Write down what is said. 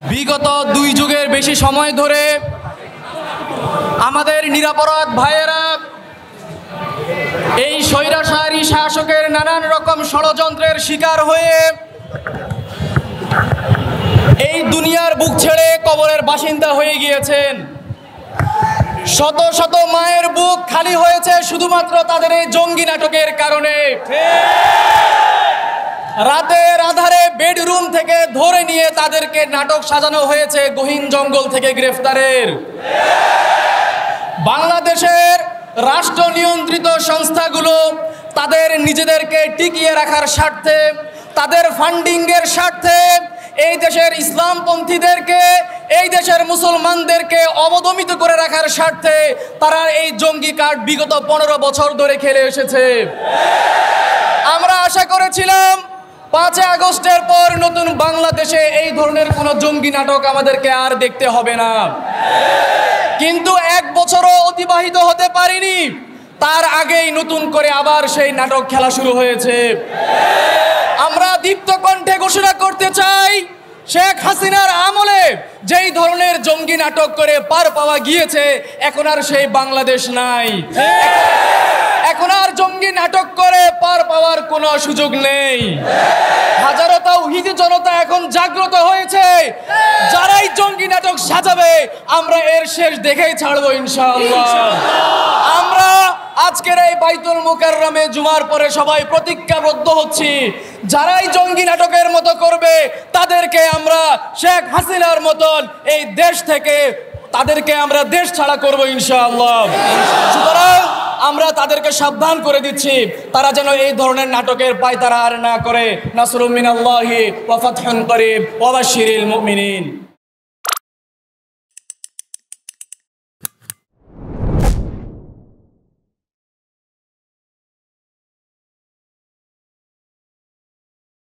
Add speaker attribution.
Speaker 1: বিগত 2 যুগের বেশি সময় ধরে আমাদের নিরপরাধ ভাইয়েরা এই স্বৈরাচারী শাসকের নানান রকম ষড়যন্ত্রের শিকার হয়ে এই দুনিয়ার বুক ছেড়ে কবরের বাসিন্দা হয়ে গিয়েছেন। শত শত মায়ের বুক খালি হয়েছে শুধুমাত্র তাদের এই জঙ্গি নাটকের কারণে। রাতের আধারে বেডরুম থেকে ধরে নিয়ে তাদেরকে নাটক সাজানো হয়েছে গহীন জঙ্গল থেকে গ্রেফতারের। বাংলাদেশের রাষ্ট্র নিয়ন্ত্রিত সংস্থাগুলো তাদের নিজেদেরকে টিকিয়ে রাখার স্বার্থে, তাদের ফান্ডিংয়ের স্বার্থে এই দেশের ইসলামপন্থীদেরকে, এই দেশের মুসলমানদেরকে অবদমিত করে রাখার স্বার্থে তারা এই জঙ্গি কার্ড বিগত 15 বছর ধরে খেলে এসেছে। আমরা আশা করেছিলাম 5 আগস্টের পর নতুন বাংলাদেশে এই ধরনের কোনো জঙ্গি নাটক আমাদেরকে আর দেখতে হবে না, কিন্তু 1 বছরও অতিবাহিত হতে পারেনি, তার আগেই নতুন করে আবার সেই নাটক খেলা শুরু হয়েছে। আমরা দীপ্ত কণ্ঠে ঘোষণা করতে চাই, শেখ হাসিনার আমলে যেই ধরনের জঙ্গি নাটক করে পার পাওয়া গিয়েছে, এখন আর সেই বাংলাদেশ নাই। এখন আর জঙ্গি নাটক করে পার পাওয়ার কোনো সুযোগ নেই। হাজারো তাওহীদি জনতা এখন জাগ্রত হয়েছে, যারাই জঙ্গি নাটক সাজাবে আমরা এর শেষ দেখেই ছাড়বো ইনশাআল্লাহ। আমরা আজকের এই বাইতুল মুকাররমে জুমার পরে সবাই প্রতিজ্ঞাবদ্ধ হচ্ছি, যারাই জঙ্গি নাটকের মতো করবে তাদেরকে আমরা শেখ হাসিনার মতন এই দেশ থেকে তাদেরকে আমরা দেশ ছাড়া করবো ইনশাআল্লাহ। সুতরাং আমরা তাদেরকে সাবধান করে দিচ্ছি, তারা যেন এই ধরনের নাটকের পায়তারা আর না করে। নাসরুম মিনাল্লাহি ওয়া ফাতহুন করিব ওয়া বাশশিরিল মুমিনিন।